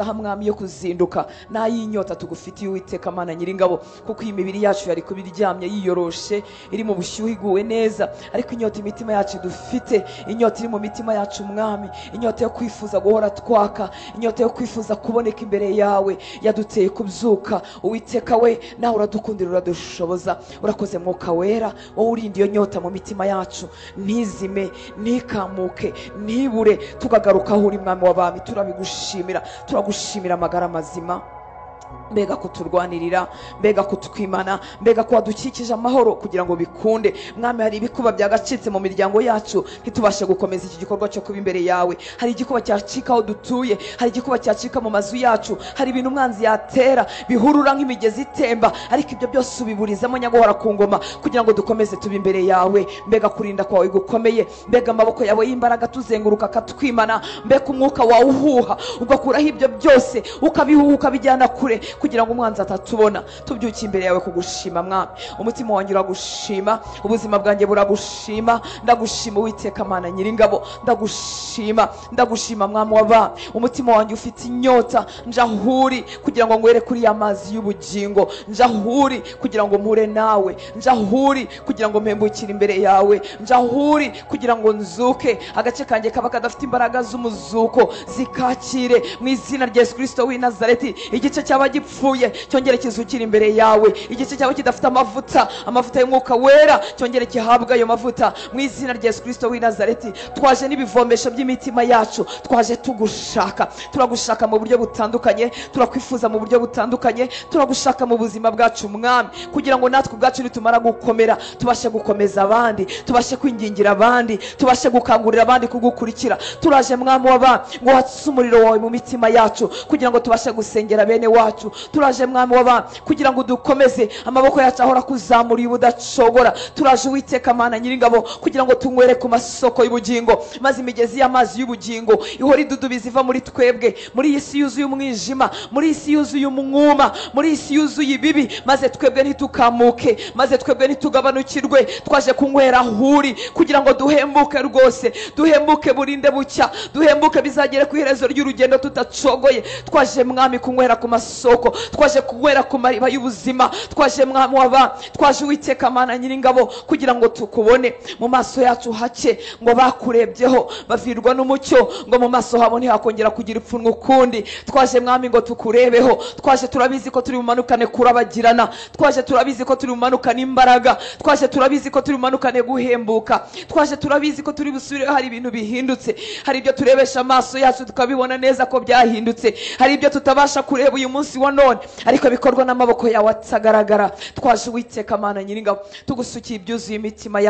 mwami yo kuzinduka nayinyota tugufitiye Uwiteka Mana Nyiringabo kuko iyi mibiri yacu yari kubiryamye yiyoroshe iri mu bushyuhe iguwe neza ariko inyota imitima yacu dufite inyota iri mu mitima yacu mwami inyota yo kwifuza guhora twaka inyota yo kwifuza kuboneka imbere yawe yaduteye kubyuka Uwiteka we nawe uradukundira uradushoboza urakoze mwuka wera wowe urinda iyo nyota mu mitima yacu ntizime ntikamuke ntibure tukagaruka aho uri mwami w'abami turabigushimira gushimira amagara mazima mbega kuturwanirira mbega kutwimana mbega ko wadukikije amahoro kugira ngo bikunde mwami hari ibikuba byagacitse mu miryango yacu ntitubashe gukomeza iki gikorwa cyo kuba imbere yawe hari igikuba cyacika aho dutuye hari igikuba cyacika mu mazu yacu hari ibintu umwanzi yatera bihurura nk'imigezi itemba ariko ibyo byose ubiburizamo nyaguhora ku ngoma kugira ngo dukomeze tuba imbere yawe mbega kurinda kwawe gukomeye mbega amaboko yawe y'imbaraga tuzenguruka akatwimana mbega umwuka wawe uhuha ugakuraho ibyo byose ukabihuha ukabijyana kure kugira ngo umwanzi atatubona tubyuke imbere yawe kugushima mwami umutima wanjye uragushima ubuzima bwanjye buragushima ndagushima Uwiteka Mana Nyiringabo ndagushima mwami w'abami umutima wanjye ufite inyota njahuri kugira ngo ngwere kuri ya mazi y'ubugingo njahuri kugira ngo mpure nawe njahuri kugira ngo mpembukire imbere yawe njahuri kugira ngo nzuke agace kanjye kaba kadafite imbaraga z'umuzuko zikakire mu izina rya Yesu Kristo w'i Nazareti igice cyaba gipfuye cyongere kizukira imbere yawe igice cyawe kidafite amavuta y'umwuka wera cyongere kihabwa ayo mavuta mu izina rya Yesu Kristo w'i Nazareti twaje n'ibivomesho by'imitima yacu twaje turagushaka mu buryo butandukanye turakwifuza mu buryo butandukanye turagushaka mu buzima bwacu mwami kugira ngo natwe ubwacu nitumara gukomera tubashe gukomeza abandi tubashe kwingingira abandi tubashe gukangurira abandi kugukurikira turaje mwami w'abami ngo watse umuriro wawe mu mitima yacu kugira ngo tubashe gusengera bene wacu turaje mwami w'abami kugira ngo dukomeze amaboko yacu ahora kuzamuriye ubudacogora turaje Uwiteka Mana Nyiringabo kugira ngo tunywere ku masoko y'ubugingo maze imigezi y'amazi y'ubugingo ihora idudubiza iva muri twebwe muri iyi si yuzuye umwijima muri iyi si yuzuye umwuma muri iyi si yuzuye ibibi maze twebwe ntitukamuke maze twebwe ntitugabanukirwe twaje kunywera ahuri kugira ngo duhembuke rwose duhembuke burinde bucya duhembuke bizagere ku iherezo ry'urugendo tutacogoye twaje mwami kunywera ku masoko twaje kunywera ku mariba y'ubuzima twaje mwami w'abami twaje Uwiteka Mana Nyiringabo kugira ngo tukubone mu maso yacu hake ngo bakurebyeho bavirwa n'umucyo ngo mu maso habo ntihakongera kugira ipfunwe ukundi twaje mwami ngo tukurebeho twaje turabizi ko turi bumanukane kurabagirana twaje turabizi ko turi bumanukane imbaraga twaje turabizi ko turi bumanukane guhembuka twaje turabizi ko turi busubireho hari ibintu bihindutse hari ibyo turebesha amaso yacu tukabibona neza ko byahindutse hari ibyo tutabasha kureba uyu munsi wa none ariko bikorwa n'amaboko yawe atagaragara twaje Uwiteka Mana Nyiringabo tugusukiye ibyuzuye imitima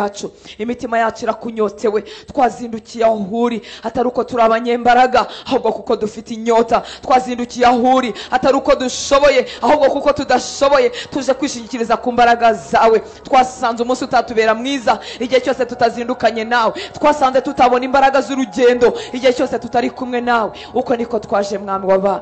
yacu irakunyotewe twazindukiye aho uri atari uko turi abanyembaraga ahubwo kuko dufite inyota twazindukiye aho uri atari uko dushoboye ahubwo kuko tudashoboye tuje kwishingikiriza ku mbaraga zawe twasanze umunsi utatubera mwiza igihe cyose tutazindukanye nawe twasanze tutabona imbaraga z'urugendo igihe cyose tutari kumwe nawe uko niko twaje mwami w'abami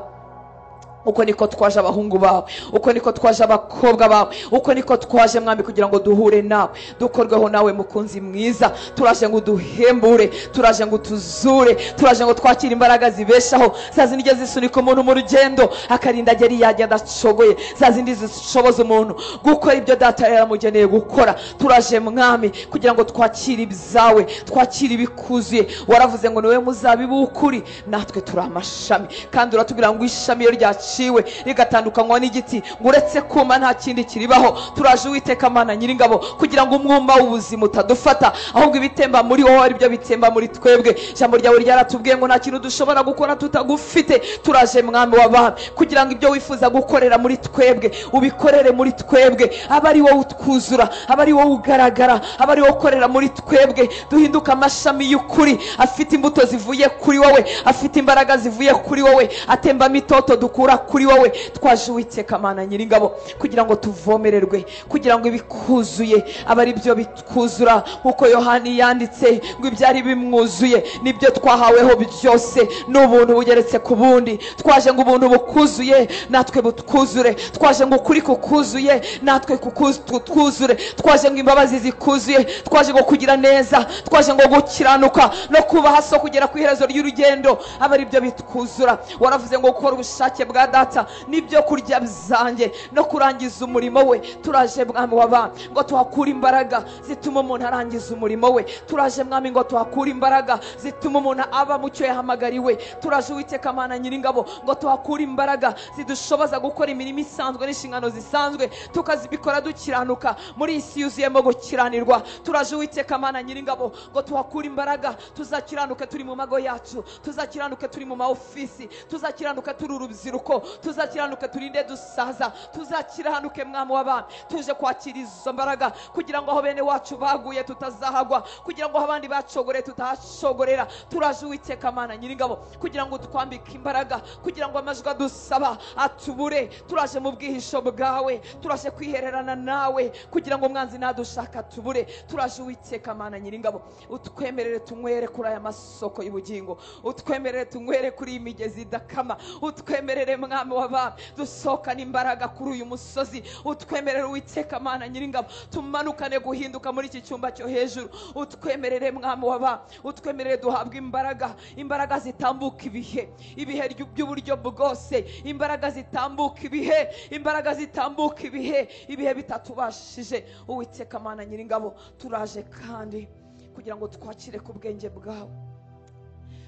uko niko twaje abahungu bawe uko niko twaje abakobwa bawe uko niko twaje mwami kugira ngo duhure nawe dukorweho nawe mukunzi mwiza turaje ngo duhembure turaje ngo tuzure turaje ngo twakire imbaraga zibeshaho zazindi nige zisunika umuntu mu rugendo akarinda ageri yagenda acogoye zazindi zishoboza umuntu gukora ibyo data yaramugeneye gukora turaje mwami kugira ngo twakire ibyawe twakire ibikuzuye waravuze ngo niwe muzabibu ukuri natwe turi amashami kandi uratubwira ngo ishami iyo ryaciwe rigatandukanywa n'igiti ngo uretse kuma nta kindi kiribaho turaje Uwiteka Mana Nyiringabo kugira ngo umwuma w'ubuzima utadufata ahubwo ibitemba muri wowe ari byo bitemba muri twebwe ijambo ryawe ryaratubwiye ngo nta kintu dushobora gukora tutagufite turaje mwami w'abami kugira ngo ibyo wifuza gukorera muri twebwe ubikorere muri twebwe aba ari wowe utwuzura aba ari wowe ugaragara aba ari wowe ukorera muri twebwe duhinduka amashami y'ukuri afite imbuto zivuye kuri wowe afite imbaraga zivuye kuri wowe atembamo itoto dukura kuri wowe. Twaje Uwiteka Mana Nyiringabo kugira ngo tuvomererwe, kugira ngo ibikuzuye aba ari byo bitwuzura, nkuko Yohani yanditse ngo ibyari bimwuzuye nibyo twahaweho byose, n'ubuntu bugeretse ku bundi. Twaje ngo ubuntu bukuzuye natwe butwuzure, twaje ngo ukuri kukuzuye natwe kutwuzure, twaje ngo imbabazi zikuzuye, twaje ngo kugira neza, twaje ngo gukiranuka no kubaha so kugera ku iherezo ry'urugendo aba ari byo bitwuzura. Waravuze ngo gukora ubushake bwa Data nibyo kurya byanjye no kurangiza umurimo we. Turaje Mwami w'abami ngo tuhakure imbaraga zituma umuntu arangiza umurimo we. Turaje Mwami ngo tuhakure imbaraga zituma umuntu aba mu cyo yahamagariwe. Turaje Uwiteka Mana Nyiringabo ngo tuhakure imbaraga zidushoboza gukora imirimo isanzwe n'inshingano zisanzwe, tukazibikora dukiranuka muri iyi si yuzuyemo gukiranirwa. Turaje Uwiteka Mana Nyiringabo ngo tuhakure imbaraga, tuzakiranuke turi mu mago yacu, tuzakiranuke turi mu maofisi, tuzakiranuke turi urubyiruko, tuzakiranuke turinde dusaza, tuzakiranuke Mwami w'abami. Tuje kwakira izo mbaraga kugira ngo aho bene wacu baguye tutazahagwa, kugira ngo abandi bacogore tutahashogorera. Turaje Uwiteka Mana Nyiringabo kugira ngo twambike imbaraga, kugira ngo amajwi adusaba atubure. Turaje mu bwihisho bwawe, turaje kwihererana nawe kugira ngo umwanzi nadushaka tubure. Turaje Uwiteka Mana Nyiringabo utwemerere tunywere kuri aya masoko y'ubugingo, utwemerere tunywere kuri iyi migezi idakama, utwemerere Mwami w'abami dusohokane imbaraga kuri uyu musozi, utwemerere Uwiteka Mana Nyiringabo tumanukane guhinduka muri iki cyumba cyo hejuru, utwemerere Mwami w'abami, utwemerere duhabwe imbaraga zitambuka ibihe by'uburyo bwose, imbaraga zitambuka ibihe bitatubashije. Uwiteka Mana Nyiringabo turaje kandi kugira ngo twakire ku bwenge bwawe,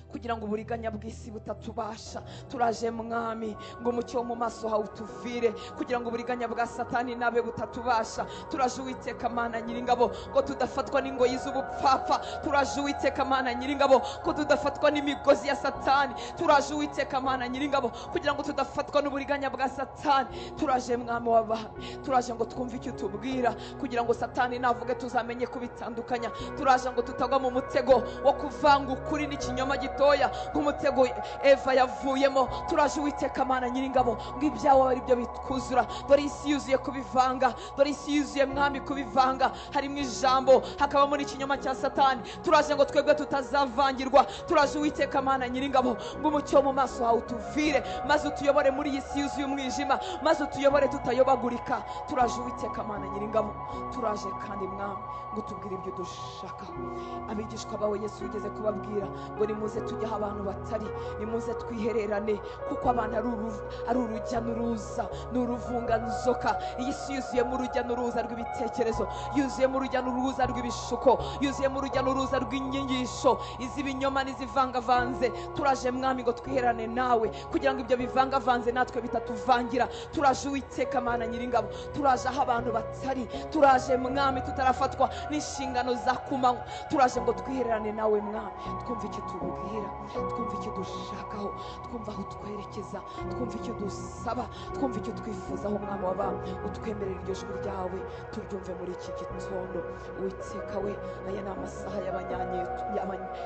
kugira ngo uburiganya bw'isi butatubasha. Turaje Mwami ngo umucyo wo mu maso hawe utuvire, kugira ngo uburiganya bwa Satani nabe butatubasha. Turaje Uwiteka Mana Nyiringabo ngo tudafatwa n'ingoyi z'ubupfapfa. Turaje Uwiteka Mana Nyiringabo ko tudafatwa n'imigozi ya Satani. Turaje Uwiteka Mana Nyiringabo kugira ngo tudafatwa n'uburiganya bwa Satani. Turaje Mwami w'abami, turaje ngo twumve icyo utubwira, kugira ngo Satani navuge tuzamenye kubitandukanya. Turaje ngo tutagwa mu mutego wo kuvanga ukuri n'ikinyoma gitoya nk'umutego Eva yavuyemo. Turaje Uwiteka Mana Nyiringabo ngo ibyawe ari byo bitwuzura. Dore isi yuzuye kubivanga, dore isi yuzuye Mwami kubivanga, harimo ijambo hakabamo n'ikinyoma cya Satani. Turaje ngo twebwe tutazavangirwa. Turaje Uwiteka Mana Nyiringabo ngo umucyo mu maso hawe utuvire, maze utuyobore muri iyi si yuzuye umwijima, maze utuyobore tutayobagurika. Turaje Uwiteka Mana Nyiringabo, turaje kandi Mwami ngo tubwire ibyo dushaka. Abigishwa bawe Yesu ugeze kubabwira ngo nimuze tujye aho abantu batari, nimuze twihererane, kuko abantu ari urujya n'uruza, n'uruvunganzoka. Iyi si yuzuyemo urujya n'uruza rw'ibitekerezo, yuzuyemo urujya n'uruza rw'ibishuko, yuzuyemo urujya n'uruza rw'inyigisho iz'ibinyoma n'izivangavanze. Turaje Mwami ngo twihererane nawe kugira ngo ibyo bivangavanze natwe bitatuvangira. Turaje Uwiteka Mana Nyiringabo, turaje aho abantu batari. Turaje Mwami tutarafatwa n'inshingano za kumanywa. Turaje ngo twihererane nawe Mwami, twumve icyo tubwira, twumve icyo dushakaho, twumve aho twerekeza, twumve icyo dusaba, twumve icyo twifuzaho Mwami w'abami. Utwemerere iryo jwi ryawe turyumve muri iki gitondo. Uwiteka we, aya ni amasaha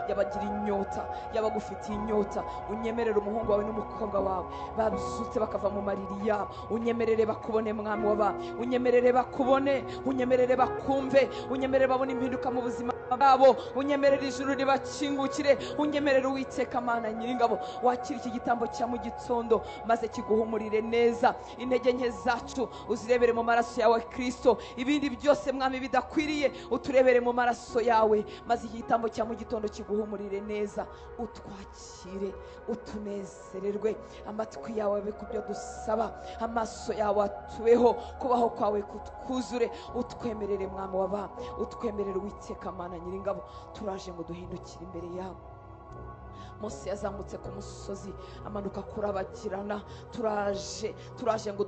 y'abagira inyota, y'abagufitiye inyota. Unyemerere umuhungu wawe n'umukobwa wawe babyutse bakava mu mariri yabo, unyemerere bakubone Mwami w'abami, unyemerere bakubone, unyemerere bakumve, unyemerere babone impinduka mu buzima bwabo, unyemerere ijuru ribakingukire. Unyemerere Uwiteka Mana Nyiringabo wakira iki gitambo cya mu gitondo, maze kiguhumurire neza. Intege nke zacu uzirebere mu maraso yawe Kristo, ibindi byose Mwami bidakwiriye uturebere mu maraso yawe, maze iki gitambo cya mu gitondo kiguhumurire neza. Utwakire, utunezererwe, amatwi yawe abe ku byo dusaba, amaso yawe atubeho, kubaho kwawe kutwuzure. Utwemerere Mwami w'abami, utwemerere Uwiteka Mana Nyiringabo. Turaje ngo duhindukire imbere yawe. Mose yazamutse ku musozi amanuka kurabagirana. Turaje ngo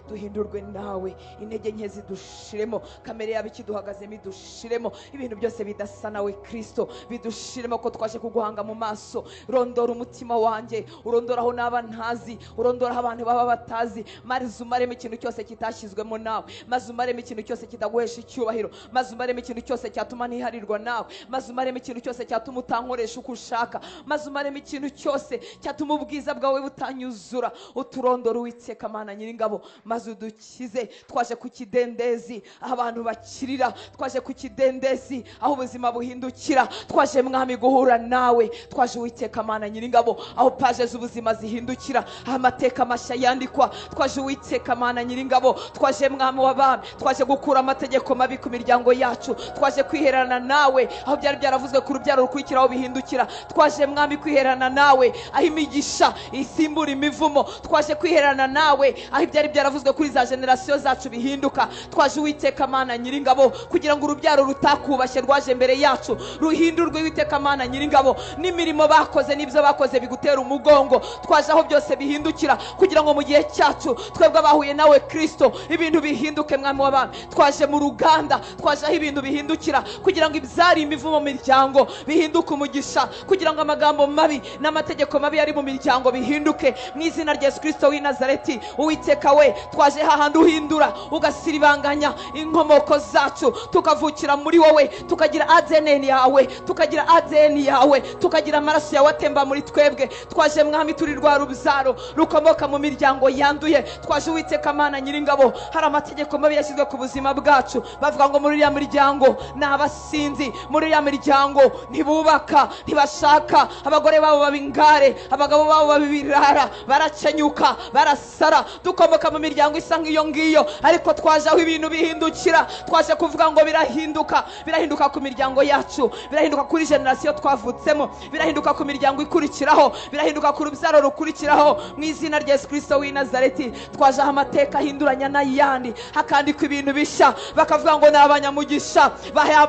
duhindurwe nawe, intege nke zidushiremo, kamere yawe ikiduhagazemo idushiremo, ibintu byose bidasa nawe Kristo bidushiremo, ko twaje kuguhanga mu maso. Rondora umutima wanjye, urondora aho naba ntazi, urondora aho abantu baba batazi, maze umaremo ikintu cyose kitashyizwemo nawe, maze umaremo ikintu cyose kitaguhesha icyubahiro, maze umaremo ikintu cyose cyatuma ntiharirwa nawe, maze umaremo ikintu cyose cyatuma utankoresha uko ushaka. udashaka, maze umaremo ikintu cyose cyatuma ubwiza bwawe butanyuzura. Uturondora Uwiteka Mana Nyiringabo, maze udukize. Twaje ku kidendezi aho abantu bakirira, twaje ku kidendezi aho ubuzima buhindukira, twaje Mwami guhura nawe, twaje Uwiteka Mana Nyiringabo aho paje z'ubuzima zihindukira, aho amateka mashya yandikwa. Twaje Uwiteka Mana Nyiringabo, twaje Mwami w'abami, twaje gukura amategeko mabi ku miryango yacu, twaje kwiherana nawe aho byari byaravuzwe ku rubyaro rukurikiraho bihindukira. Twaje Mwami kwiherana nawe aho imigisha isimbura imivumo, twaje kwiherana nawe aho byari byaravuzwe kuri za generasiyo zacu bihinduka. Twaje Uwiteka Mana Nyiringabo kugira ngo urubyaro rutakubashye rwaje mbere yacu ruhindurwe Uwiteka Mana Nyiringabo, n'imirimo bakoze n'ibyo bakoze bigutera umugongo. Twaje aho byose bihindukira kugira ngo mu gihe cyacu twebwe abahuye nawe Kristo ibintu bihinduke Mwami w'abami. Twaje mu ruganda, twaje aho ibintu bihindukira kugira ngo ibyari imivumo mu miryango bihinduke umugisha, kugira ngo amagambo mabi n'amategeko mabi yari mu miryango bihinduke mu izina rya Yesu Kristo w'i Nazareti. Uwiteka we, twaje hahandi uhindura ugasiribanganya inkomoko zacu, tukavukira muri wowe, tukagira ADN yawe, tukagira ADN yawe, tukagira amaraso yawe atemba muri twebwe. Twaje Mwami turi rwa rubyaro rukomoka mu miryango yanduye. Twaje Uwiteka Mana Nyiringabo, hari amategeko mabi yashyizwe ku buzima bwacu, bavuga ngo muri uriya miryango ni abasinzi, muri uriya miryango ntibubaka, ntibashaka, abagore babo babingare, abagabo babo babirara, baracenyuka, barasara. Dukomoka mu miryango isa nk'iyo ngiyo, ariko twaje aho ibintu bihindukira. Twaje kuvuga ngo birahinduka, birahinduka ku miryango yacu, birahinduka kuri generasiyo twavutsemo, birahinduka ku miryango ikurikiraho, birahinduka ku rubyaro rukurikiraho mu izina rya Yesu Kristo w'i Nazareti. Twaje aho amateka ahinduranya n'ayandi, hakandikwa ibintu bishya, bakavuga ngo ni abanyamugisha,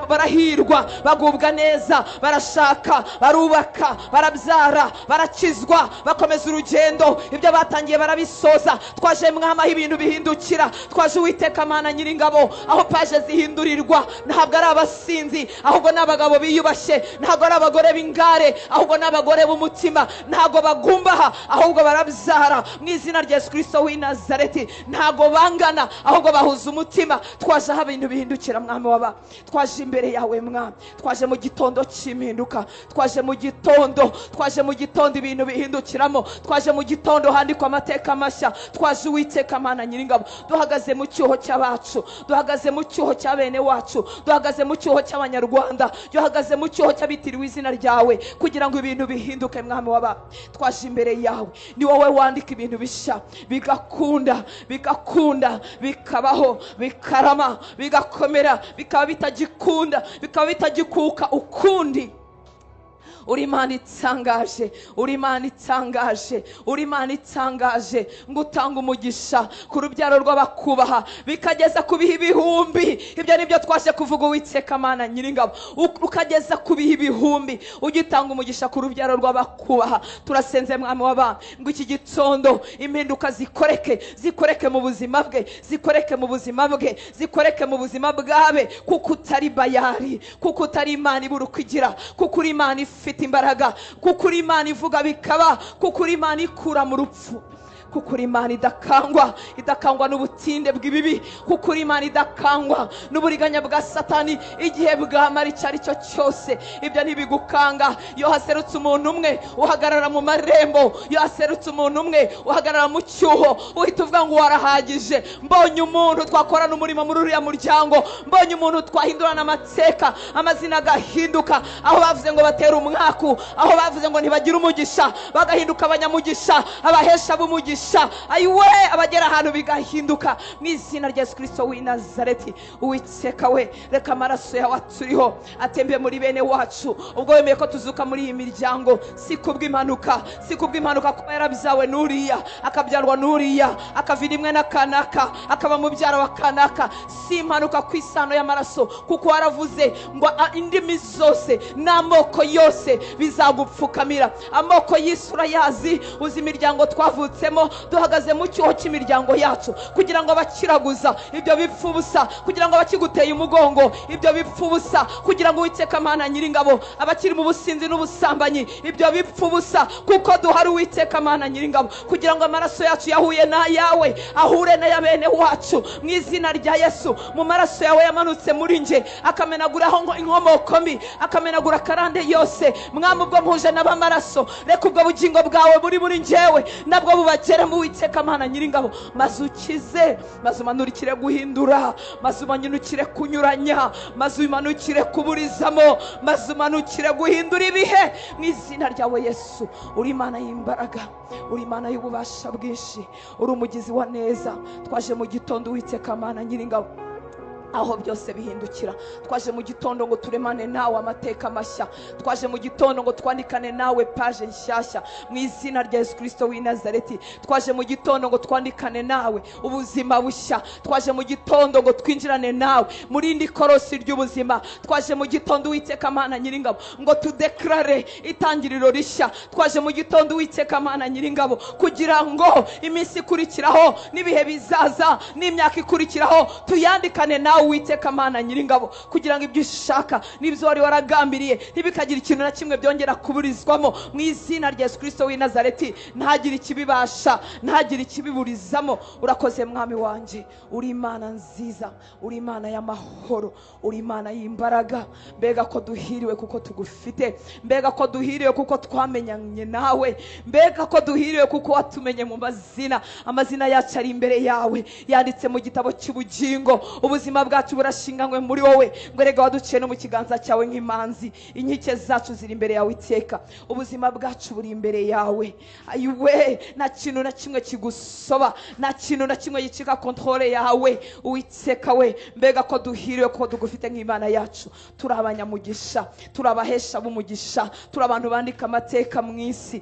barahirwa, bagubwa neza, barashaka, barubaka, barabyara, barakizwa, bakomeza urugendo, ibyo batangiye barabisoza. Twaje Mwami aho ibintu bihindukira. Twaje Uwiteka Mana Nyiringabo aho paje zihindurirwa, ntabwo ari abasinzi, ahubwo n'abagabo biyubashye, ntabwo ari abagore b'ingare, ahubwo n'abagore b'umutima, ntabwo bagumbaha, ahubwo barabyara mu izina rya Yesu Kristo w'i Nazareti. Ntabwo bangana, ahubwo bahuza umutima. Twaje aho ibintu bihindukira Mwami w'aba, twaje imbere yawe Mwami, twaje mu gitondo cy'impinduka, twaje mu gitondo, twaje mu gitondo ibintu bihindukiramo, twaje mu gitondo handikwa amateka mashya. Twaje Uwiteka Mana Nyiringabo, duhagaze mu cyuho cy'abacu, duhagaze mu cyuho cya bene wacu, duhagaze mu cyuho cy'abanyarwanda, duhagaze mu cyuho cy'abitiriwe izina ryawe, kugira ngo ibintu bihinduke Mwami w'aba. Twaje imbere yawe, ni wowe wandika ibintu bishya, bigakunda, bigakunda, bikabaho, bikarama, bigakomera, bikaba bitagikunda, bikaba bitagikuka ukundi. uri Imana itangaje, uri Imana itangaje, uri Imana itangaje, ngo utanga umugisha ku rubyaro rw'abakubaha bikageza ku bihe ibihumbi. Ibyo nibyo twaje kuvuga Uwiteka Mana Nyiringabo, ukageza ku bihe ibihumbi, ugitanga umugisha ku rubyaro rw'abakubaha. Turasenze Mwami w'abami ngo iki gitondo impinduka zikoreke mu buzima bwe, zikoreke mu buzima bwe, zikoreke mu buzima bwabe, kuko utari Bayali, kuko utari Imana ibura uko igira, kuko uri Imana ifite imbaraga, kuko uri Imana ivuga bikaba, kuko uri Imana ikura mu rupfu, kuko uri Imana idakangwa n'ubutinde bw'ibibi, kuko uri Imana idakangwa n'uburiganya bwa Satani igihe bwamara icyo ari cyo cyose. Ibyo ntibigukanga. Iyo haserutse umuntu umwe uhagarara mu marembo, iyo haserutse umuntu umwe uhagarara mu cyuho, uhita uvuga ngo warahagije. Mbonye umuntu twakorana umurimo muri uriya muryango, mbonye umuntu twahindurana amateka, amazina agahinduka, aho bavuze ngo batera umwaku, aho bavuze ngo ntibagira umugisha bagahinduka abanyamugisha, abahesha b'umugisha, ayiwe abagera ahantu bigahinduka mu izina rya Yesu Kristo w'i Nazareti. Uwiteka we, reka amaraso yawe aturiho atembe muri bene wacu. Ubwo wemeye ko tuzuka muri iyi miryango, si kubw'impanuka, si kubw'impanuka kuba yarabyawe n'uriya, akabyarwa n'uriya, akavira imwe na kanaka, akaba mubyara wa kanaka, si impanuka ku isano y'amaraso, kuko waravuze ngo indimi zose n'amoko yose bizagupfukamira. Amoko y'isura yazi, uzi imiryango twavutsemo, duhagaze mu cyuho cy'imiryango yacu kugira ngo abakiraguza ibyo bipfu ubusa, kugira ngo abakiguteye umugongo ibyo bipfu ubusa, kugira ngo Uwiteka Mana Nyiringabo abakiri mu businzi n'ubusambanyi ibyo bipfu ubusa, kuko duhari Uwiteka Mana Nyiringabo, kugira ngo amaraso yacu yahuye n'ayawe ahure n'aya bene wacu mu izina rya Yesu. Mu maraso yawe yamanutse muri nje akamenaguraho inkomoko mbi, akamenagura karande yose mwami ubwo mpuje n'abamaraso reka ubwo bugingo bwawe buri muri njyewe nabwo bubagere mu Uwiteka Mana Nyiringabo maze ukize maze umanurikire guhindura maze umanukire kunyuranya maze umanukire kuburizamo maze umanukire guhindura ibihe mu izina ryawe Yesu. Uri Imana y'imbaraga, uri Imana y'ububasha bwinshi, uri umugizi wa neza. Twaje mu gitondo Uwiteka Mana Nyiringabo aho byose bihindukira. Twaje mu gitondo ngo turemane nawe amateka mashya. Twaje mu gitondo ngo twandikane nawe page nshyashya mu izina rya Yesu Kristo w'i Nazareti. Twaje mu gitondo ngo twandikane nawe ubuzima bushya. Twaje mu gitondo ngo twinjirane nawe muri indi korosi ry'ubuzima. Twaje mu gitondo Uwiteka Mana Nyiringabo ngo tudeklare itangiriro rishya. Twaje mu gitondo Uwiteka Mana Nyiringabo kugira ngo iminsi ikurikiraho n'ibihe bizaza n'imyaka ikurikiraho tuyandikane nawe Uwiteka Mana Nyiringabo kugira ngo ibyo ushaka n'ibyo wari waragambiriye ntibikagira ikintu na kimwe byongera kuburizwamo mu izina rya Yesu Kristo w'i Nazareti. Ntagire ikibibasha, ntagire ikibiburizamo. Urakoze mwami wanje, uri Imana nziza, uri Imana y'amahoro, uri Imana y'imbaraga. Mbega ko duhiriwe kuko tugufite, mbega ko duhiriwe kuko twamenyanye nawe, mbega ko duhiriwe kuko watumenye mu mazina. Amazina yacu ari imbere yawe yanditse mu gitabo cy'ubugingo. Ubuzima bwacu burashinganywe muri wowe ngo rega waduciye no mu kiganza cyawe nk'imanzi. Inkike zacu ziri imbere yawe iteka, ubuzima bwacu buri imbere yawe. Ayiwe nta kintu na kimwe kigusoba, nta kintu na kimwe gicika kontrole yawe Uwiteka we. Mbega ko duhiriwe ko tugufite nk'Imana yacu. Turi abanyamugisha, turi abahesha b'umugisha, turi abantu bandika amateka mu isi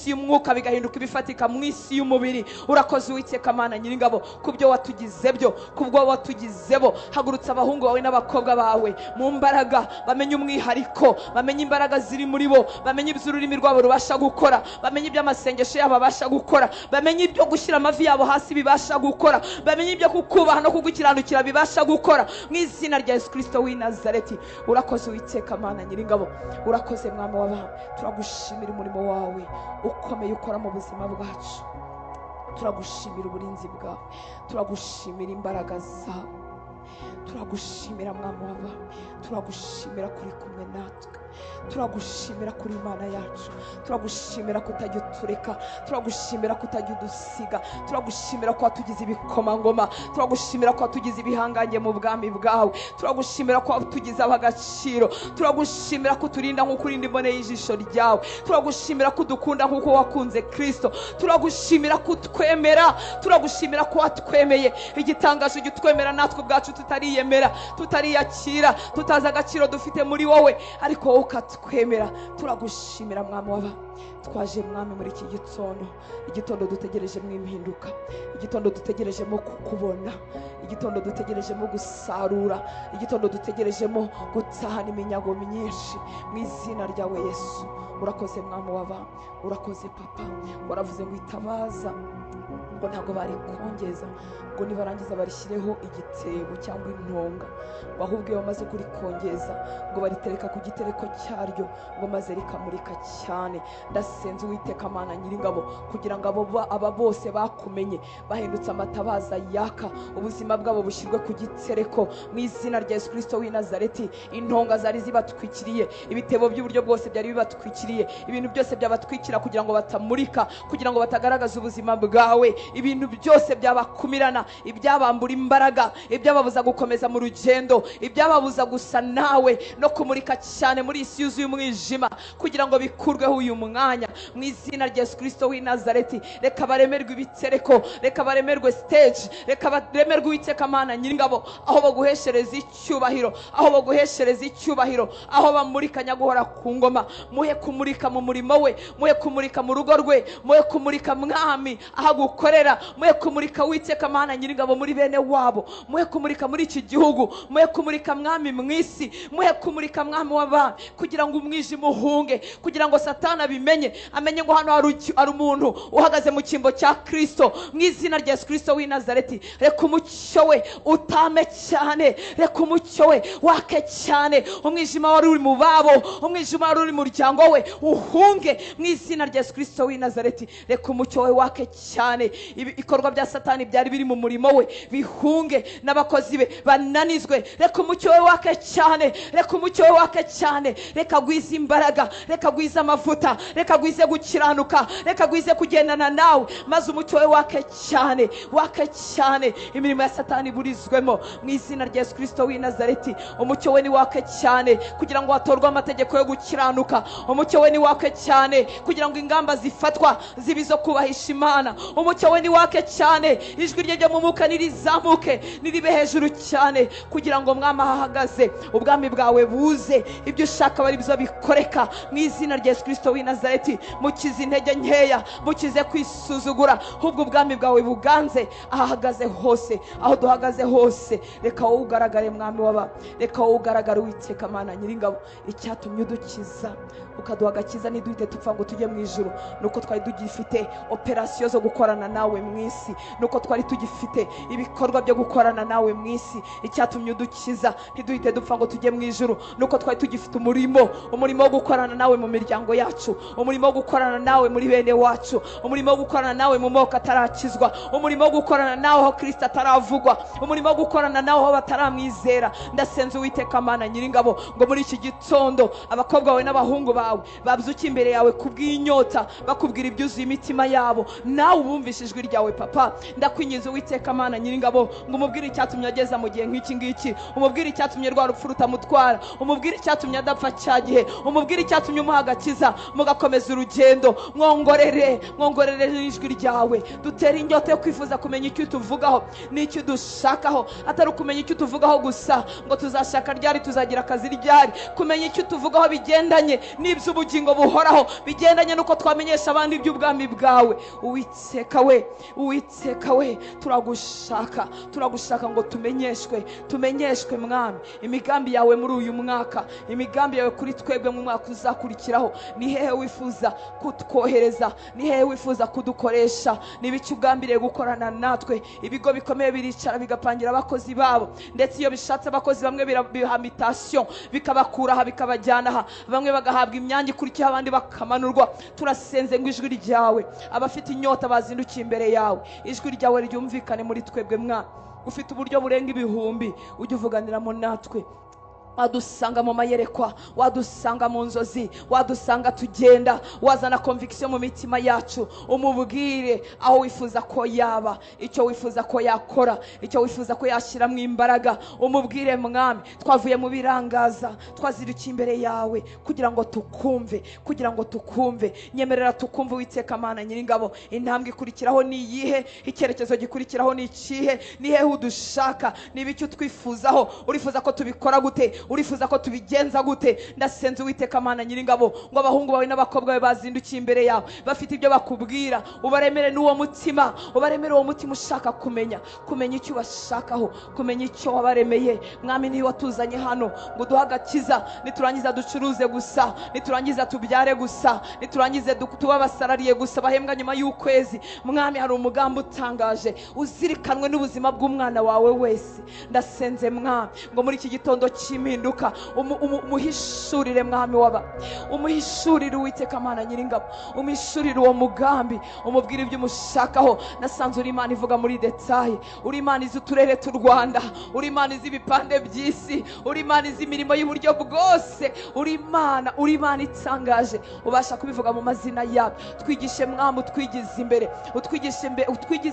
y'umwuka bigahinduka ibifatika mu isi y'umubiri. Urakoze Uwiteka Mana Nyiringabo kubyo watugize byo, kubwo watugize bo. Hagurutsa abahungu bawe n'abakobwa bawe mu mbaraga, bamenye umwihariko, bamenye imbaraga ziri muri bo, bamenye ibyo ururimi rwabo rubasha gukora, bamenye ibyo amasengesho yabo abasha gukora, bamenye ibyo gushyira amavi yabo hasi bibasha gukora, bamenye ibyo kukubaha no kugukiranukira bibasha gukora mu izina rya Yesu Kristo w'i Nazareti. Urakoze Uwiteka Mana Nyiringabo, urakoze mwami w'abami. Turagushimira umurimo wawe ukomeye ukora mu buzima bwacu. Turagushimira uburinzi bwawe, turagushimira imbaraga zawe, turagushimira mwami w'abami, turagushimira kuri kumwe natwe, turagushimira kuri Imana yacu, turagushimira kutajya utureka, turagushimira kutajya udusiga, turagushimira ko watugize ibikomangoma, turagushimira ko watugize ibihangange mu bwami bwawe, turagushimira ko watugize ab'agaciro, turagushimira ko turinda nk'uko urinda imbone y'ijisho ryawe, turagushimira ko udukunda nk'uko wakunze Kristo, turagushimira ko utwemera, turagushimira ko watwemeye. Igitangaje gitwemera natwe ubwacu tutariyemera, tutariyakira, tutazi agaciro dufite muri wowe, ariko wowe ukatwemera. Turagushimira mwami w'abami. Twaje mwami muri iki gitondo, igitondo dutegerejemo impinduka, igitondo dutegerejemo kukubona, igitondo dutegerejemo gusarura, igitondo dutegerejemo gutahana iminyago myinshi mu izina ryawe Yesu. Urakoze mwami w'abami, urakoze papa. Waravuze ngo itabaza ngo ntabwo bari kongeza, ngo nibarangiza barishyireho igitebo cyangwa intonga, ahubwo iyo bamaze kurikongeza ngo baritereka ku gitereko cyaryo ngo maze rikamurika cyane. Ndasenze Uwiteka Mana Nyiringabo kugira ngo aba bose bakumenye bahindutse amatabaza yaka, ubuzima bwabo bushyirwe ku gitereko mu izina rya Yesu Kristo w'i Nazareti. Intonga zari zibatwikiriye, ibitebo by'uburyo bwose byari bibatwikiriye, ibintu byose byabatwikira kugira ngo batamurika, kugira ngo batagaragaza ubuzima bwawe, ibintu byose byabakumirana, ibyabambura imbaraga, ibyababuza gukomeza mu rugendo, ibyababuza gusa nawe no kumurika cyane muri isi yuzuye umwijima, kugira ngo bikurweho uyu mwanya mu izina rya Yesu Kristo w'i Nazareti. Reka baremerwe ibitereko, reka baremerwe stage, reka baremerwe Uwiteka Mana Nyiringabo, aho baguheshereza icyubahiro, aho baguheshereza icyubahiro, aho bamurika nyaguhora ku ngoma. Muhe kumurika mu murimo we, muhe kumurika mu rugo rwe, muhe kumurika mwami aho gukorera, muhe kumurika Uwiteka Mana Nyiringabo muri bene wabo, muhe kumurika muri iki gihugu, muhe kumurika mwami mu isi, muhe kumurika mwami w'abami, kugira ngo umwijima uhunge, kugira ngo Satani abimenye, amenye ngo hano hari umuntu uhagaze mu cyimbo cya Kristo mu izina rya Yesu Kristo w'i Nazareti. Reka umucyo we utame cyane, reka umucyo we wake cyane, umwijima wari uri mu babo, umwijima wari uri mu muryango we uhunge mu izina rya Yesu Kristo w'i Nazareti. Reka umucyo we wake cyane, ibikorwa bya satani byari biri mu murimo we bihunge, n'abakozi be bananizwe. Reka umucyo we wake cyane, reka umucyo we wake cyane, reka gwiza imbaraga, reka gwiza amavuta, reka gwize gukiranuka, reka gwize kugendana nawe, maze umucyo we wake cyane, wake cyane, imirimo ya satani burizwemo mu izina rya Yesu Kristo w'i Nazareti. Umucyo we ni wake cyane kugira ngo hatorwe amategeko yo gukiranuka. Umucyo we ni wake cyane kugira ngo ingamba zifatwa zibizo kubahisha Imana. Umucyo we ni wake cyane, ijwi rye ryo mu mwuka nirizamuke niribe hejuru cyane, kugira ngo mwama hahagaze ubwami bwawe buze, ibyo ushaka bari bizo bikoreka mu izina rya Yesu Kristo w'i Nazareti. Mukize intege nkeya, mukize kwisuzugura, ahubwo ubwami bwawe buganze ahahagaze hose, aho duhagaze hose. Reka wowe ugaragare mwami w'aba, reka wowe ugaragare Uwiteka Mana Nyiringabo. Icyatumye udukiza ukaduha agakiza ntiduhite tupfa ngo tujye mu ijuru, nuko twari tugifite operasiyo zo gukorana nawe mu isi, nuko twari tugifite ibikorwa byo gukorana nawe mu isi. Icyatumye udukiza ntiduhite dupfa ngo tujye mu ijuru, nuko twari tugifite umurimo wo gukorana nawe mu miryango yacu, umurimo wo gukorana nawe muri bene wacu, umurimo wo gukorana nawe mu moko atarakizwa, umurimo wo gukorana nawe aho Kristo ataravugwa, umurimo wo gukorana nawe aho bataramwizera. Ndasenze Uwiteka Mana Nyiringabo ngo muri iki gitondo abakobwa bawe n'abahungu bawe babyuke imbere yawe kubw'inyota, bakubwira ibyuzuye imitima yabo, nawe ubumvishe ijwi ryawe Papa. Ndakwinginze Uwiteka Mana Nyiringabo ngo umubwire icyatumye ageza mu gihe nk'iki ngiki, umubwire icyatumye rwa rupfu rutamutwara, umubwire icyatumye adapfa cya gihe, umubwire icyatumye umuha agakiza mugakomeza urugendo. Mwongorere n'ijwi ryawe, dutere inyota yo kwifuza kumenya icyo tuvugaho n'icyo dushakaho, atari ukumenya icyo tuvugaho gusa ngo tuzashaka ryari, tuzagira akazi ryari, kumenya icyo tuvugaho bigendanye n'iby'ubugingo buhoraho, bigendanye nuko twamenyesha abandi iby'ubwami bwawe. Uwiteka we turagushaka ngo tumenyeshwe mwami imigambi yawe muri uyu mwaka, imigambi yawe kuri twebwe mu mwaka uzakurikiraho. Ni hehe wifuza kutwohereza, ni hehe wifuza kudukoresha, n'ibiki ugambiriye gukorana natwe. Ibigo bikomeye biricara bigapangira abakozi babo, ndetse iyo bishatse abakozi bamwe biha mutation bikabakura aha bikabajyana aha, bamwe bagahabwa imyanya ikurikiyeho abandi bakamanurwa. Turasenze ngo ijwi ryawe, abafite inyota bazindukiye imbere yawe, ijwi ryawe ryumvikane muri twebwe mwana. Ufite uburyo burenga ibihumbi, ujye uvuganiramo natwe. Wadusanga mu mayerekwa, wadusanga mu nzozi, wadusanga tugenda, wazana conviction mu mitima yacu. Umubwire aho wifuza ko yaba, icyo wifuza ko yakora, icyo wifuza ko yashyiramo imbaraga. Umubwire mwami, twavuye mu birangaza, twazirukiye imbere yawe kugira ngo tukumve. Nyemerera tukumve Uwiteka Mana Nyiringabo. Intambwe ikurikiraho ni iyihe? Icyerekezo gikurikiraho ni ikihe? Ni hehe udushaka? Ni ibiki twifuzaho? Urifuza ko tubikora gute? Urifuza ko tubigenza gute? Ndasenze Uwiteka Mana Nyiringabo ngo abahungu bawe n'abakobwa bawe bazindukiye imbere yawe bafite ibyo bakubwira, ubaremere n'uwo mutima, ubaremere uwo mutima ushaka kumenya icyo bashakaho, kumenya icyo wabaremeye. Mwami, niwe watuzanye hano ngo duha agakiza, niturangiza ducuruze gusa, niturangiza tubyare gusa, niturangize tuba abasarariye gusa bahembwa nyuma y'ukwezi. Mwami, hari umugambi utangaje uzirikanwe n'ubuzima bw'umwana wawe wese. Ndasenze Mwami ngo muri iki gitondo cy'impinduka umuhishurire Mwami waba, umuhishurire Uwiteka Mana Nyiringabo, umuhishurire uwo mugambi, umubwire ibyo umushakaho. Nasanze uri Imana ivuga muri detaye, uri Imana izi uturere t'u Rwanda, uri Imana izi ibipande by'isi, uri Imana izi imirimo y'uburyo bwose, uri Imana itangaje, ubasha kubivuga mu mazina yawe. Twigishe Mwami, utwigize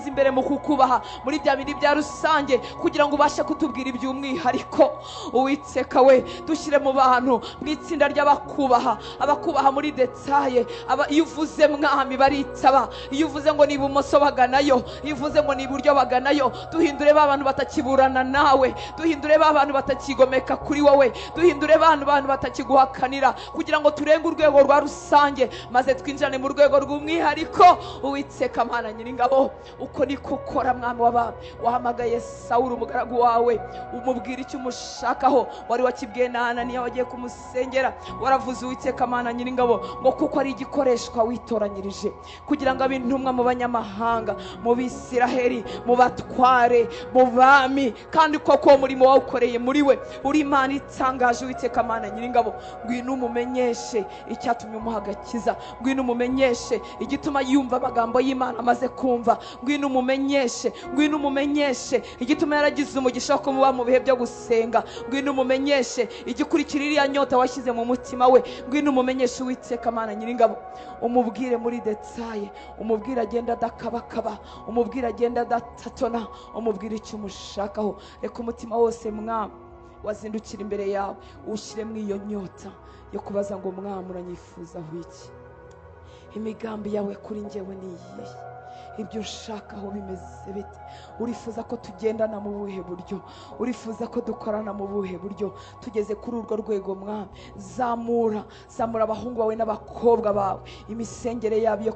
imbere mu kukubaha muri bya bindi bya rusange, kugira ngo ubashe kutubwira iby'umwihariko. Uwiteka we, dushyire mu bantu mu itsinda ry'abakubaha, abakubaha muri detaye. Iyo uvuze Mwami baritaba, iyo uvuze ngo ni ibumoso baganayo, iyo uvuze ngo ni iburyo baganayo. Duhindure ba bantu batakiburana nawe, duhindure ba bantu batakigomeka kuri wowe, duhindure ba bantu batakiguhakanira, kugira ngo turenge urwego rwa rusange maze twinjirane mu rwego rw'umwihariko. Uwiteka Mana Nyiringabo, uko niko ukora Mwami w'abami. Wahamagaye Sawuli umugaragu wawe, umubwira icyo umushakaho, wari wakibwiye na Ananiya wagiye kumusengera, waravuze Uwiteka Mana Nyiringabo ngo kuko ari igikoreshwa witoranyirije kugira ngo abe intumwa mu banyamahanga, mu Bisiraheli, mu batware, mu bami, kandi koko umurimo wawukoreye muri we uri Imana itangaje. Uwiteka Mana Nyiringabo, ngwino umumenyeshe icyatumye umuha agakiza, ngwino umumenyeshe igituma yumva amagambo y'Imana amaze kumva, ngwino umumenyeshe, ngwino umumenyeshe igituma yaragize umugisha wo kumuba mu bihe byo gusenga, ngwino umumenyeshe igikurikira iriya nyota washyize mu mutima we, ngwino umumenyeshe Uwiteka Mana Nyiringabo, umubwire muri detaye, umubwire agenda adakabakaba, umubwire agenda adatatona, umubwire icyo umushakaho. Reka umutima wose Mwami wazindukira imbere yawe ushyiremo iyo nyota yo kubaza ngo Mwami uranyifuzaho iki? Imigambi yawe kuri njyewe ni iyihe? Ibyo ushakaho bimeze bite? Urifuza ko tugendana mu buhe buryo? Urifuza ko dukorana mu buhe buryo? Tugeze kuri urwo rwego Mwami, zamura abahungu bawe n'abakobwa bawe, imisengere yabo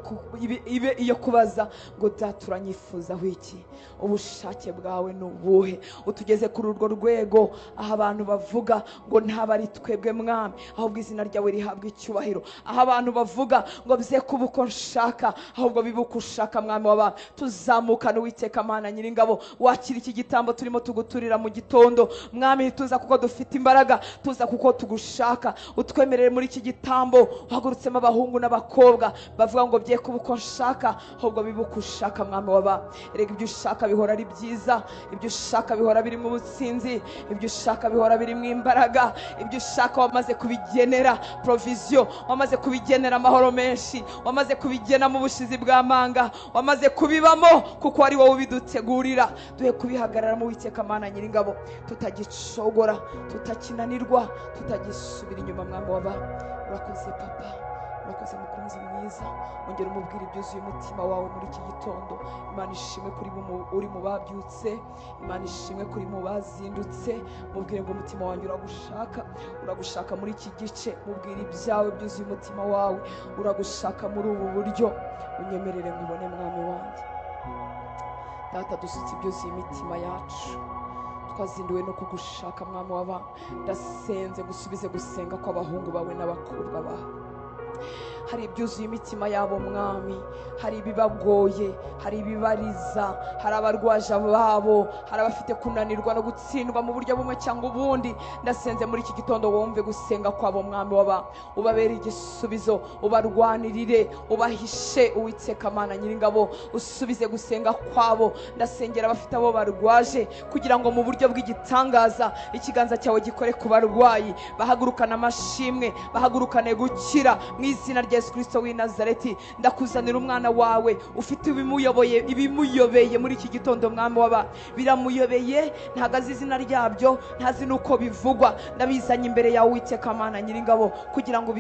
ibe iyo kubaza ngo Data uranyifuzaho iki? Ubushake bwawe ni ubuhe? Utugeze kuri urwo rwego aho abantu bavuga ngo ntaba ari twebwe Mwami, ahubwo izina ryawe rihabwa icyubahiro, aho abantu bavuga ngo bye kuba uko nshaka, ahubwo bibe uko ushaka Mwami w'abantu. Tuzamukana Uwiteka Mana Nyiringabo, wakira iki gitambo turimo tuguturira mu gitondo Mwami. Tuza kuko dufite imbaraga, tuza kuko tugushaka. Utwemerere muri iki gitambo uhagurutsemo abahungu n'abakobwa bavuga ngo bye kuba uko nshaka, ahubwo bibe uko ushaka Mwami w'abantu. Erega ibyo ushaka bihora ari byiza, ibyo ushaka bihora biri mu butsinzi, ibyo ushaka bihora biri mu imbaraga, ibyo ushaka wamaze kubigenera provision, wamaze kubigenera amahoro menshi, wamaze kubigena mu bushizi bw'amanga, wamaze kubibamo kuko ari wowe ubidutegurira. Duhe kubihagararamo Uwiteka Mana Nyiringabo, tutagicogora, tutakinanirwa, tutagisubira inyuma Mwami w'abantu. Urakoze Papa, urakoze mukunzi mwiza, ongera umubwire ibyuzuye umutima wawe muri iki gitondo. Imana ishimwe kuri uri mu babyutse, Imana ishimwe kuri mu bazindutse. Mubwire ngo umutima wanjye uragushaka muri iki gice, mubwire ibyawe byuzuye umutima wawe, uragushaka muri ubu buryo. Unyemerere nkubone Mwami wanjye. Data, dusutse ibyuzuye imitima yacu, twazinduwe no kugushaka Mwami w'abantu. Ndasenze gusubize gusenga kw'abahungu bawe n'abakobwa bawe. Hari ibyuzuye imitima yabo Mwami, hari ibibagoye, hari ibibariza, hari abarwaje babo, hari abafite kunanirwa no gutsindwa mu buryo bumwe cyangwa ubundi. Ndasenze muri iki gitondo wumve gusenga kwabo Mwami w'abantu, ubabere igisubizo, ubarwanirire, ubahishe Uwiteka Mana Nyiringabo, usubize gusenga kwabo. Ndasengera abafite abo barwaje kugira ngo mu buryo bw'igitangaza ikiganza cyawe gikore ku barwayi, bahagurukana amashimwe, bahagurukane gukira mu izina rya Yesu Kristo w'i Nazareti. Ndakuzanira umwana wawe ufite ibimuyobeye muri iki gitondo Mwami w'abantu. Biramuyobeye, ntago azi izina ryabyo, ntazi nuko bivugwa. Ndabizanye imbere yawe Uwiteka Mana Nyiringabo kugira ngo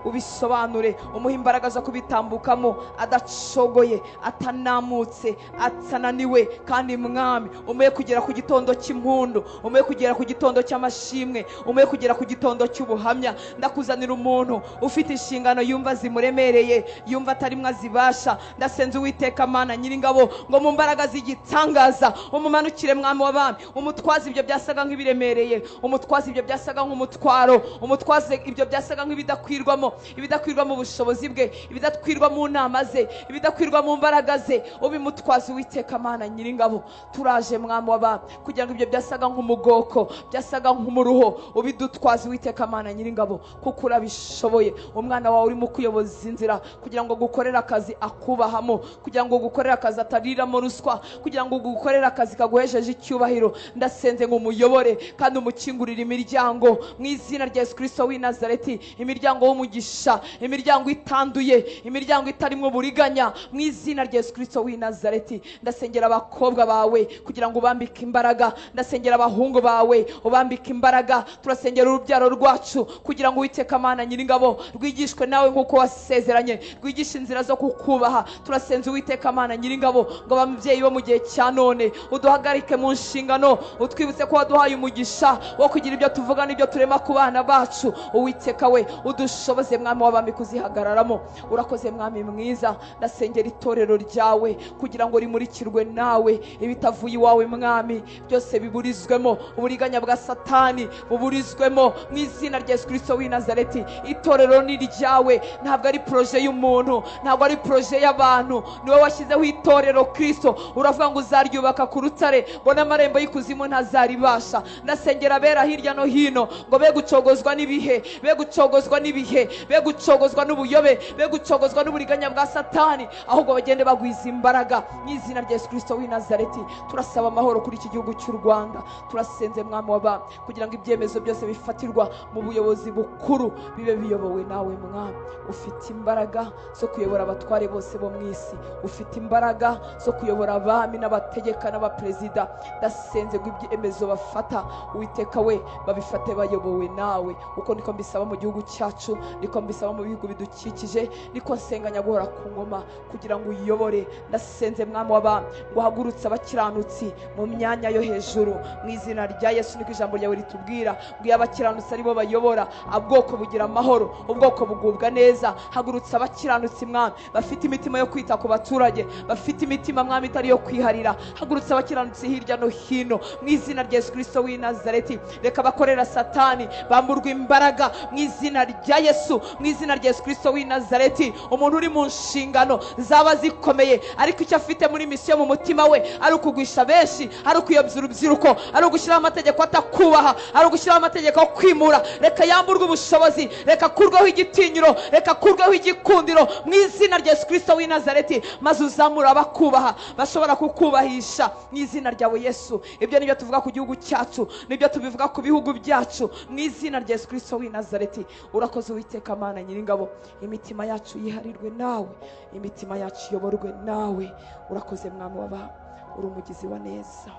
ubisobanure, umuhe imbaraga zo kubitambukamo adacogoye, atanamutse, atananiwe. Kandi Mwami, umuhe kugera ku gitondo cy'impundu, umuhe kugera ku gitondo cy'amashimwe, umuhe kugera ku gitondo cy'ubuhamya. Ndakuzanira umuntu ufite inshingano yumva zimuremereye, yumva atarimwe azibasha. Ndasenze Uwiteka Mana Nyiringabo ngo mu mbaraga z'igitangaza umumanukire Mwami w'abantu, umutwaze ibyo byasaga nk'ibiremereye, umutwaze ibyo byasaga nk'umutwaro, umutwaze ibyo byasaga nk'ibidakwirwamo, ibidakwirwamo ubushobozi bwe, ibidakwirwa mu nama ze, ibidakwirwa mu mbaraga ze, ubimutwaze Uwiteka Mana Nyiringabo. Turaje Mwami w'abantu kugira ngo ibyo byasaga nk'umugoko, byasaga nk'umuruho, ubidutwaze Uwiteka Mana Nyiringabo kuko urabishoboye. Umwana wawe urimo kuyoboza inzira kugira ngo gukorera akazi akubahamo, kugira ngo gukorera akazi atariramo ruswa, kugira ngo gukorera akazi kaguhesheje icyubahiro. Ndasenze ngo umuyobore kandi umukingurire imiryango mu izina rya Yesu Kristo w'i Nazareti, imiryango w'umugisha, imiryango itanduye, imiryango itarimo buriganya mu izina rya Yesu Kristo w'i Nazareti. Ndasengera abakobwa bawe kugira ngo ubambike imbaraga, ndasengera abahungu bawe ubambike imbaraga. Turasengera urubyaro rwacu kugira ngo Uwiteka Mana Nyiringabo rwigishwe rwigishwe nawe nk'uko wasezeranye, rwigisha inzira zo kukubaha. turasenze Uwiteka Mana Nyiringabo ngo ababyeyi bo mu gihe cya none uduhagarike mu nshingano, utwibutse ko waduhaye umugisha wo kugira ibyo tuvuga n'ibyo turema ku bana bacu. Uwiteka we udushoboze mwami w'abami kuzihagararamo. urakoze mwami mwiza. ndasengera itorero ryawe kugira ngo rimurikirwe nawe, ibitavuye iwawe mwami byose biburizwemo, uburiganya bwa Satani buburizwemo mu izina rya Yesu Kristo w'i Nazareti. itorero ni ryawe, ntabwo ari proje y'umuntu, ntabwo ari proje y'abantu. niwe washyizeho itorero Kristo, uravuga ngo uzaryubaka ku rutare ngo n'amarembo y'ikuzimu ntazaribasha. ndasengera abera hirya no hino ngo be gucogozwa n'ibihe, be gucogozwa n'ibihe, be gucogozwa n'ubuyobe, be gucogozwa n'uburiganya bwa Satani, ahubwo bagende bagwiza imbaraga mu izina rya Yesu Kristo w'i Nazareti. turasaba amahoro kuri iki gihugu cy'u Rwanda. turasenze mwami w'abami kugira ngo ibyemezo byose bifatirwa mu buyobozi bukuru bibe biyobowe nawe mwami. ufite imbaraga zo kuyobora abatware bose bo mu isi, ufite imbaraga zo kuyobora abami n'abategeka n'abaperezida. ndasenze ngo ibyemezo bafata Uwiteka we babifate bayobowe nawe. uko niko mbisaba mu gihugu cyacu, niko mbisaba mu bihugu bidukikije, niko nsenganya guhora ku ngoma kugira ngo uyobore. ndasenze mwami w'abami ngo uhagurutse abakiranutsi mu myanya yo hejuru mu izina rya Yesu. niko ijambo ryawe ritubwira ngo iyo abakiranutsi aribo bayobora, ubwoko bugira amahoro, ubwoko bugubwa neza. hagurutse abakiranutsi mwami bafite imitima yo kwita ku baturage, bafite imitima mwami itari yo kwiharira. hagurutse abakiranutsi hirya no hino mu izina rya Yesu Kristo w'i Nazareti. reka abakorera Satani bamburwa imbaraga mu izina rya Yesu, mu izina rya Yesu Kristo w'i Nazareti. umuntu uri mu nshingano zaba zikomeye, ariko icyo afite muri misiyo mu mutima we ari ukugwisha benshi, ari ukuyobya urubyiruko, ari ugushyiraho amategeko atakubaha, ari ugushyiraho amategeko yo kwimura, reka yamburwe ubushobozi, reka kurweho igitinyiro, reka kurweho igikundiro mu izina rya Yesu Kristo w'i Nazareti. maze uzamura abakubaha bashobora kukubahisha mu izina ryawe Yesu. ibyo nibyo tuvuga ku gihugu cyacu, nibyo tubivuga ku bihugu byacu mu izina rya Yesu Kristo w'i Nazareti. urakoze Uwiteka Mana Nyiringabo, imitima yacu yiharirwe nawe, imitima yacu iyoborwe nawe. urakoze mwami w'abami, uri umugizi wa neza.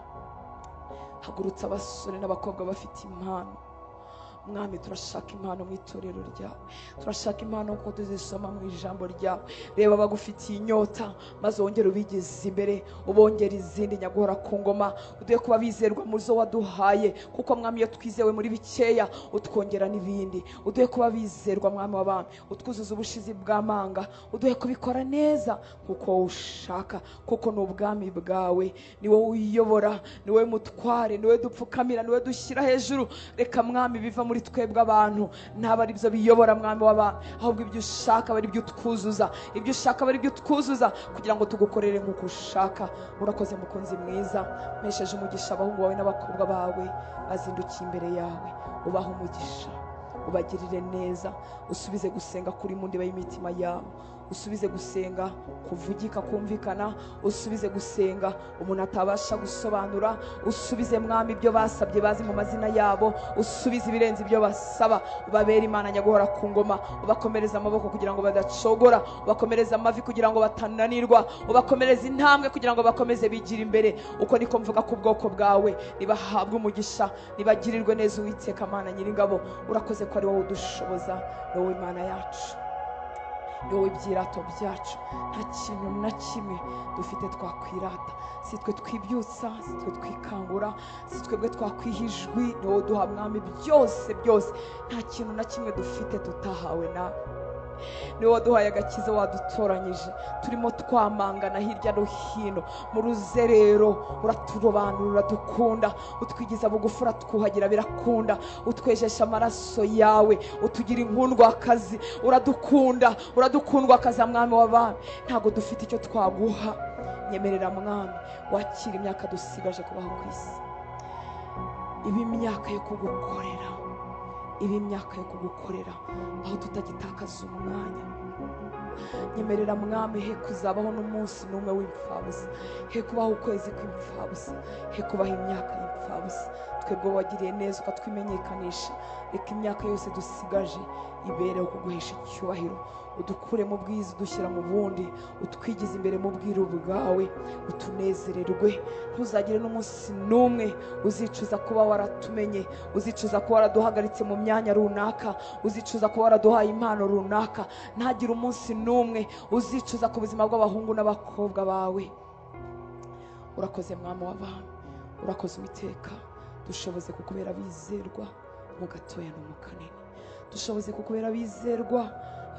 hagurutse abasore n'abakobwa bafite impano mwami. turashaka impano mu itorero ryawe, turashaka impano kuko tuzisoma mu ijambo ryawe. reba bagufitiye inyota, maze wongere ubigeze imbere, ubongere izindi nyaguhora ku ngoma. uduhe kuba bizerwa mu zo waduhaye, kuko mwami iyo twizewe muri bikeya utwongera n'ibindi. uduhe kuba bizerwa mwami w'abami, utwuzuza ubushizi bw'amanga. uduhe kubikora neza kuko wowe ushaka, kuko ni ubwami bwawe, ni wowe uyobora, ni wowe mutware, ni wowe dupfukamira, ni wowe dushyira hejuru. reka mwami biva muri twebwe abantu ntabwo ari byo biyobora mwami w'abami, ahubwo ibyo ushaka bari byo twuzuza, ibyo ushaka bari byo twuzuza kugira ngo tugukorere nk'uko ushaka. urakoze mukunzi mwiza, mpesheje umugisha abahungu bawe n'abakobwa bawe bazindukiye imbere yawe. ubaha umugisha, ubagirire neza, usubize gusenga kuri mu ndiba y'imitima yabo, usubize gusenga kuvugika kumvikana, usubize gusenga umuntu atabasha gusobanura, usubize mwami ibyo basabye bazi mu mazina yabo, usubize ibirenze ibyo basaba. ubabere Imana nyaguhora ku ngoma, ubakomereza amaboko kugira ngo badacogora, ubakomereza amavi kugira ngo batananirwa, ubakomereza intambwe kugira ngo bakomeze bigira imbere. uko niko mvuga ku bwoko bwawe, nibahabwe umugisha, nibagirirwe neza Uwiteka Mana Nyiringabo. urakoze ko ari wowe udushoboza, ni wowe Imana yacu, ni wowe ibyirato byacu. nta kintu na kimwe dufite twakwirata, si twe twibyutsa, si twe twikangura, si twebwe twakwiha ijwi, ni wowe uduha mwami byose byose. nta kintu na kimwe dufite tutahawe nawe, ni wowe waduhaye agakiza, wadutoranyije. turimo twamangana hirya no hino mu ruzerero, uraturobanura, uradukunda, utwigiza bugufi, uratwuhagira birakunda, utwejesha amaraso yawe, utugira inkundwakazi. uradukunda, uradukundwakaza mwami w'abami. ntabwo dufite icyo twaguha. nyemerera mwami wakira imyaka dusigaje kubaho ku isi, iba imyaka yo kugukorera, iba imyaka yo kugukorera, aho tutagitakaza umwanya. nyemerera mwami he kuzabaho n'umunsi n'umwe w'imfabusa, he kubaho ukwezi kw'imfabusa, he kubaho imyaka y'imfabusa. Twebwe wagiriye neza ukatwimenyekanisha, reka imyaka yose dusigaje ibereho kuguhesha icyubahiro. Udukure mu bwiza udushyira mu bundi, utwigize imbere mu bwiru bwawe, utunezererwe. Ntuzagire n'umunsi n'umwe uzicuza kuba waratumenye, uzicuza kuba waraduhagaritse mu myanya runaka, uzicuza kuba waraduhaye impano runaka. Ntagire umunsi n'umwe uzicuza ku buzima bw'abahungu n'abakobwa bawe. Urakoze mwami w'abami, urakoze Uwiteka. Dushoboze kukubera bizerwa mu gatoya no mu kanini, dushoboze kukubera bizerwa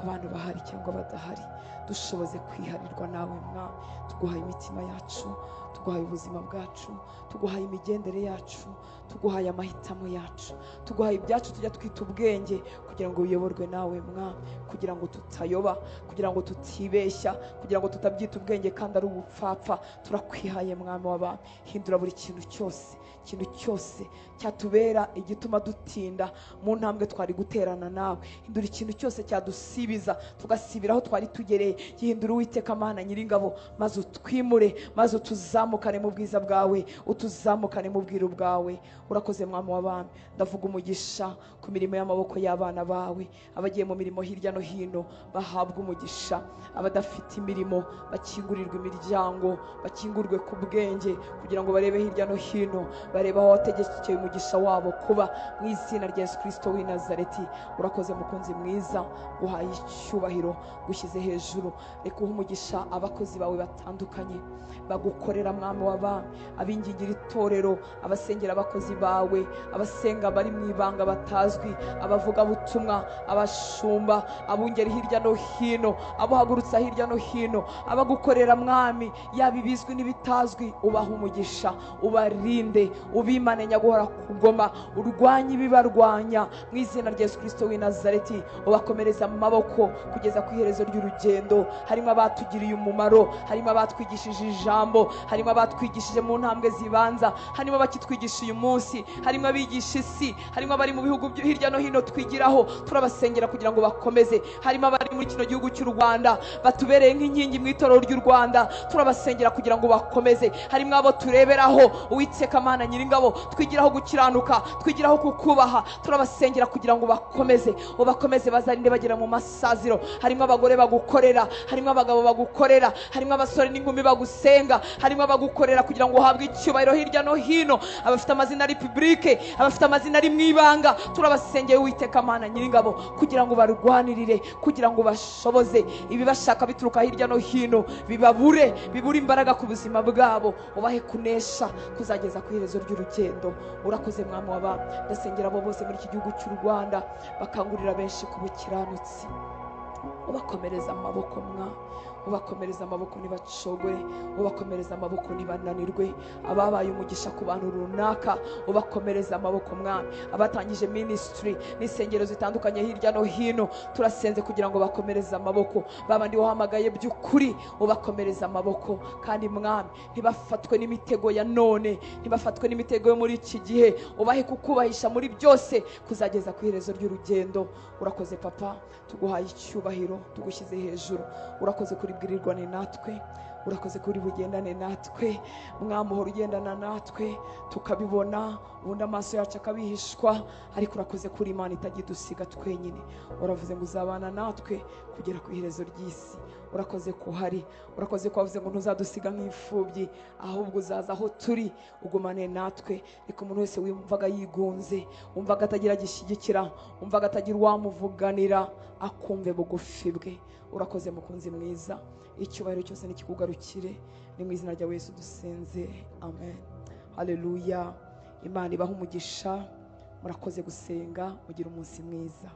abantu bahari cyangwa badahari. Dushoboze kwiharirwa nawe mwami. Tuguhaye imitima yacu, tuguhaye ubuzima bwacu, tuguhaye imigendere yacu, tuguhaye amahitamo yacu, tuguhaye ibyacu tujya twita ubwenge, kugira ngo uyoborwe nawe mwami, kugira ngo tutayoba, kugira ngo tutibeshya, kugira ngo tutabyita ubwenge kandi ari ubupfapfa. Turakwihaye mwami w'abami. Hindura buri kintu cyose, ikintu cyose cyatubera igituma dutinda mu ntambwe twari guterana nawe. Hindura ikintu cyose cyadusibiza tugasibira aho twari tugereye. Hindura Uwiteka Mana Nyiringabo, maze utwimure, maze utuzamukane mu bwiza bwawe, utuzamukane mu bwiru bwawe. Urakoze mwami w'abami. Ndavuga umugisha ku mirimo y'amaboko y'abana bawe, abagiye mu mirimo hirya no hino bahabwa umugisha, abadafite imirimo bakingurirwa imiryango, bakingurwe ku bwenge, kugira ngo barebe hirya no hino, bareba aho wategekeye umugisha wabo kuba, mu izina rya Yesu Kristo w'i Nazareti. Urakoze mukunzi mwiza, guhaye icyubahiro, gushyize hejuru. Reka uhe umugisha abakozi bawe batandukanye bagukorera mwami w'abami, abingingira itorero, abasengera abakozi bawe, abasenga bari mu ibanga batazwi, abavuga butumwa, abashumba, abungeri hirya no hino, abuhagurutsa hirya no hino, abagukorera mwami, yaba ibizwi n'ibitazwi. Ubaha umugisha, ubarinde, ubimane nyaguhora kugoma, urwanye ibibarwanya mu izina rya Yesu Kristo w'i Nazareti. Ubakomereza mu maboko kugeza ku iherezo ry'urugendo. Harimo abatugiriye umumaro, harimo abatwigishije ijambo, harimo abatwigishije mu ntambwe zibanza, harimo abakitwigisha uyu munsi, harimo abigisha isi, harimo abari mu bihugu hirya no hino twigiraho. Turabasengera kugira ngo bakomeze. Harimo abari muri kino gihugu cy'u Rwanda batubereye nk'inkingi mu itorero ry'u Rwanda, turabasengera kugira ngo bakomeze. Harimo abo tureberaho Uwiteka Mana Nyiringabo, twigiraho gukiranuka, twigiraho kukubaha. Turabasengera kugira ngo bakomeze, ubakomeze bazarinde bagera mu masaziro. Harimo abagore bagukorera, harimo abagabo bagukorera, harimo abasore n'inkumi bagusenga, harimo abagukorera kugira ngo uhabwe icyubahiro hirya no hino, abafite amazina ari publique, abafite amazina ari mu ibanga. Turabasengeye Uwiteka Mana Nyiringabo, kugira ngo barwanirire, kugira ngo bashoboze ibibashaka bituruka hirya no hino, bibabure imbaraga ku buzima bwabo. Ubahe kunesha kuzageza ku iherezo ry'urugendo. Urakoze mwami w'abami. Ndasengera abo bose muri iki gihugu cy'u Rwanda bakangurira benshi ku bukiranutsi. Ubakomereza amaboko mwami, ubakomereza amaboko ntibacogore, ubakomereza amaboko ntibananirwe. Ababaye umugisha ku bantu runaka, ubakomereza amaboko mwami. Abatangije ministry n'isengero zitandukanye hirya no hino, turasenze kugira ngo bakomereze amaboko. Babandi wahamagaye by'ukuri, ubakomereza amaboko. Kandi mwami, ntibafatwe n'imitego ya none, ntibafatwe n'imitego yo muri iki gihe. Ubahe kukubahisha muri byose kuzageza ku iherezo ry'urugendo. Urakoze papa, tuguhaye icyubahiro, tugushyize hejuru. Urakoze kuri bwirirwane natwe, urakoze kuri bugendane natwe mwami. Uhora ugendana natwe tukabibona, ubundi amaso yacu akabihishwa, ariko urakoze kuri Imana itagidusiga twenyine. Uravuze ngo uzabana natwe kugera ku iherezo ry'isi. Urakoze ko uhari, urakoze ko wavuze ngo ntuzadusiga nk'imfubyi, ahubwo uzaza aho turi ugumane natwe. Reka umuntu wese wumvaga yigunze, wumvaga atagira gishyigikira, wumvaga atagira uwamuvuganira, akumve bugufi bwe. Urakoze mukunzi mwiza, icyubahiro cyose nikikugarukire. Ni mu izina rya Yesu dusenze, amen. Haleluya. Imana ibaha umugisha. Murakoze gusenga, mugira umunsi mwiza.